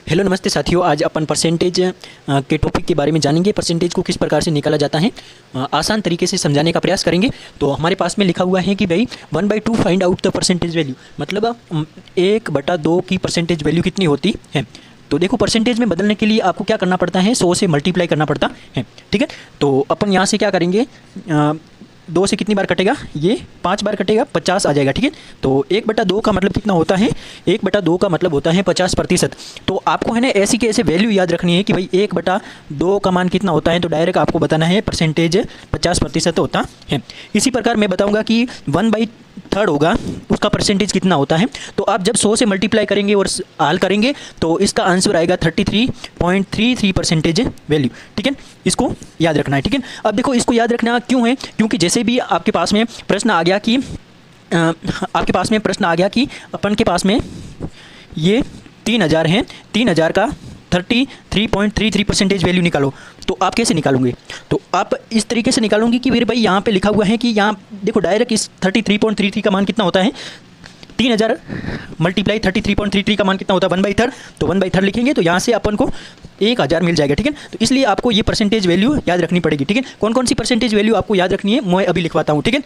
Hello नमस्ते साथियों, आज अपन परसेंटेज के टॉपिक के बारे में जानेंगे। परसेंटेज को किस प्रकार से निकाला जाता है आसान तरीके से समझाने का प्रयास करेंगे। तो हमारे पास में लिखा हुआ है कि भाई 1/2 find out the percentage value, मतलब 1/2 की परसेंटेज वैल्यू कितनी होती है। तो देखो, परसेंटेज में बदलने के लिए आपको क्या करना पड़ता है, 100 से मल्टीप्लाई करना पड़ता है। ठीक है, तो अपन यहाँ से क्या करेंगे, 2 से कितनी बार कटेगा, ये 5 बार कटेगा, 50 आ जाएगा। ठीक है, तो 1/2 का मतलब कितना होता है, 1/2 का मतलब होता है 50%। तो आपको है ना ऐसी के ऐसे वैल्यू याद रखनी है कि भाई 1/2 का मान कितना होता है, तो डायरेक्ट आपको बताना है परसेंटेज 50% होता है। इसी प्रकार मैं बताऊंगा कि 1/3 होगा, उसका परसेंटेज कितना होता है। तो आप जब 100 से मल्टीप्लाई करेंगे और हल करेंगे तो इसका आंसर आएगा 33.33% वैल्यू। ठीक है, इसको याद रखना है। ठीक है, अब देखो इसको याद रखना क्यों है, क्योंकि जैसे भी आपके पास में प्रश्न आ गया कि अपन के पास में ये 3000 हैं, 3000 का 33.33% वैल्यू निकालो। तो आप कैसे निकालोगे, तो आप इस तरीके से निकालोगे कि मेरे भाई यहाँ पे लिखा हुआ है कि यहाँ देखो डायरेक्ट इस 33.33 का मान कितना होता है, 3000 मल्टीप्लाई 33.33 का मान कितना होता है 1/3। तो 1/3 लिखेंगे तो यहाँ से अपन को 1000 मिल जाएगा। ठीक है, तो इसलिए आपको ये परसेंटेज वैल्यू याद रखनी पड़ेगी। ठीक है, कौन कौन सी परसेंटेज वैल्यू आपको याद रखनी है मैं अभी लिखवाता हूँ। ठीक है,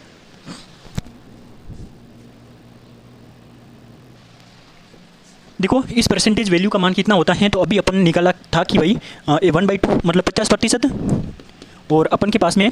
देखो इस परसेंटेज वैल्यू का मान कितना होता है, तो अभी अपन ने निकाला था कि भाई 1/2 मतलब 50%, और अपन के पास में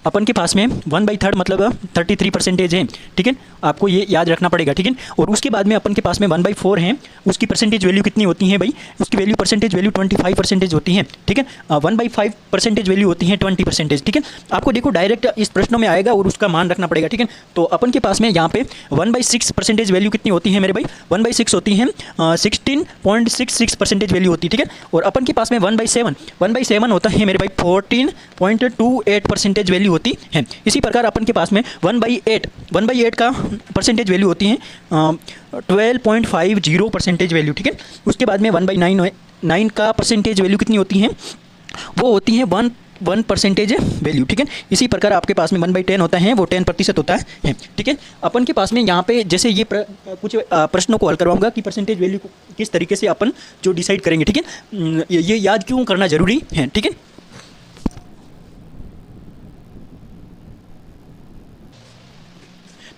1/3 मतलब 33% है। ठीक है, आपको ये याद रखना पड़ेगा। ठीक है, और उसके बाद में अपन के पास में 1/4 है, उसकी परसेंटेज वैल्यू कितनी होती है भाई, उसकी वैल्यू परसेंटेज वैल्यू 25% होती है। ठीक है, 1/5 परसेंटेज वैल्यू होती है 20%। ठीक है, आपको देखो डायरेक्ट इस प्रश्नों में आएगा और उसका मान रखना पड़ेगा। ठीक है, तो अपन के पास में यहाँ पे 1/6 परसेंटेज वैल्यू कितनी होती है मेरे भाई, 1/6 होती है 16.66% वैल्यू होती है। ठीक है, और अपन के पास में 1/7 होता है मेरे भाई 14.28% वैल्यू होती है। इसी प्रकार अपन के पास में 1/8 का परसेंटेज वैल्यू होती है 12.50% वैल्यू। ठीक है, उसके बाद में 1/9 का परसेंटेज वैल्यू कितनी होती है, वो होती है 1% वैल्यू। ठीक है, इसी प्रकार आपके पास में 1/10 होता है, वो 10% होता है। ठीक है, अपन के पास में यहाँ पे जैसे ये कुछ प्रश्नों को हल करवाऊंगा कि परसेंटेज वैल्यू को किस तरीके से अपन जो डिसाइड करेंगे। ठीक है, ये याद क्यों करना जरूरी है। ठीक है,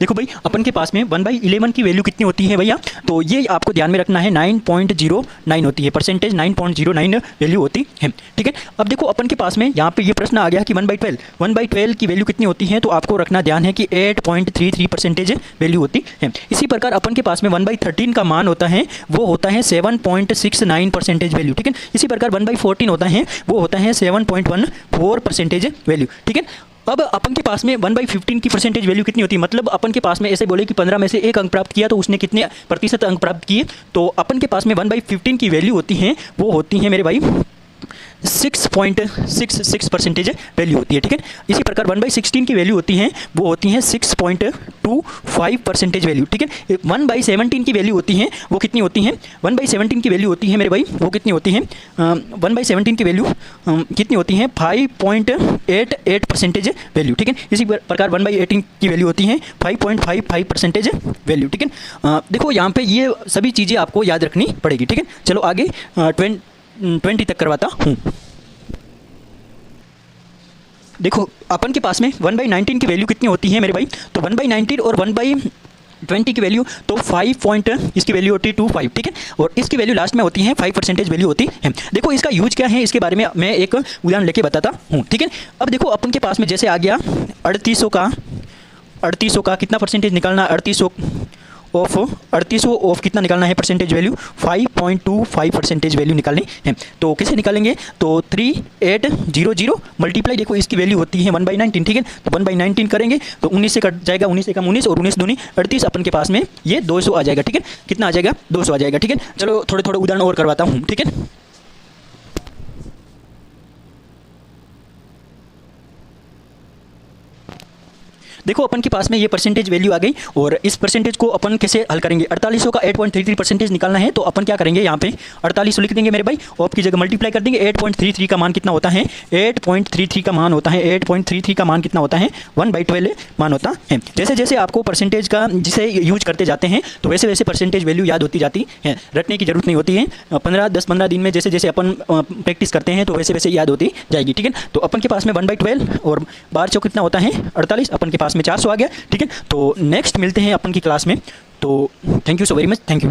देखो भाई अपन के पास में 1/11 की वैल्यू कितनी होती है भैया, तो ये आपको ध्यान में रखना है 9.09 होती है, परसेंटेज 9.09 वैल्यू होती है। ठीक है, अब देखो अपन के पास में यहाँ पे ये प्रश्न आ गया कि 1/12 की वैल्यू कितनी होती है, तो आपको रखना ध्यान है कि 8.33% वैल्यू होती है। इसी प्रकार अपन के पास में 1/13 का मान होता है, वो होता है 7.69% वैल्यू। ठीक है, इसी प्रकार 1/14 होता है, वो होता है 7.14% वैल्यू। ठीक है, अब अपन के पास में 1/15 की परसेंटेज वैल्यू कितनी होती है, मतलब अपन के पास में ऐसे बोले कि 15 में से 1 अंक प्राप्त किया तो उसने कितने प्रतिशत अंक प्राप्त किए, तो अपन के पास में 1/15 की वैल्यू होती है, वो होती है मेरे भाई 6.66% वैल्यू होती है। ठीक है, इसी प्रकार 1/16 की वैल्यू होती है, वो होती है 6.25% वैल्यू। ठीक है, 1/17 की वैल्यू होती है, वो कितनी होती है, 1/17 की वैल्यू होती है मेरे भाई, वो कितनी होती है 1/17 की वैल्यू कितनी होती है 5.88% वैल्यू। ठीक है, इसी प्रकार 1/18 की वैल्यू होती है 5.55% वैल्यू। ठीक है, देखो यहाँ पे ये सभी चीज़ें आपको याद रखनी पड़ेगी। ठीक है, चलो आगे 20 तक करवाता हूँ। देखो अपन के पास में 1/19 की वैल्यू कितनी होती है मेरे भाई, तो 1/19 और 1/20 की वैल्यू तो 5 इसकी वैल्यू होती है 25। ठीक है, और इसकी वैल्यू लास्ट में होती है 5% वैल्यू होती है। देखो इसका यूज क्या है, इसके बारे में मैं एक उदाहरण लेके बताता हूँ। ठीक है, अब देखो अपन के पास में जैसे आ गया 3800 का कितना परसेंटेज निकालना, 3800 ऑफ कितना निकालना है परसेंटेज वैल्यू 5.25% वैल्यू निकालनी है। तो कैसे निकालेंगे, तो 3800 मल्टीप्लाई, देखो इसकी वैल्यू होती है 1/19। ठीक है, तो 1/19 करेंगे तो 19 से कट जाएगा, 19 से कम 19 और 19 दूनी 38, अपन के पास में ये 200 आ जाएगा। ठीक है, कितना आ जाएगा 200 आ जाएगा। ठीक है, चलो थोड़े थोड़े उदाहरण और करवाता हूँ। ठीक है, देखो अपन के पास में ये परसेंटेज वैल्यू आ गई और इस परसेंटेज को अपन कैसे हल करेंगे। 4800 का 8.33% निकालना है तो अपन क्या करेंगे, यहाँ पे 4800 लिख देंगे मेरे भाई और आपकी जगह मल्टीप्लाई कर देंगे। 8.33 का मान कितना होता है, 8.33 का मान होता है, 8.33 का मान कितना होता है, 1/12 मान होता है। जैसे जैसे आपको परसेंटेज का जिसे यूज करते जाते हैं तो वैसे वैसे परसेंटेज वैल्यू याद होती जाती है, रटने की जरूरत नहीं होती है। 10-15 दिन में जैसे जैसे अपन प्रैक्टिस करते हैं तो वैसे वैसे याद होती जाएगी, ठीक है। तो अपन के पास में 1/12 और 12 कितना होता है 48, अपन के पास में 400 आ गया, ठीक है। तो नेक्स्ट मिलते हैं अपन की क्लास में। तो thank you so very much, thank you.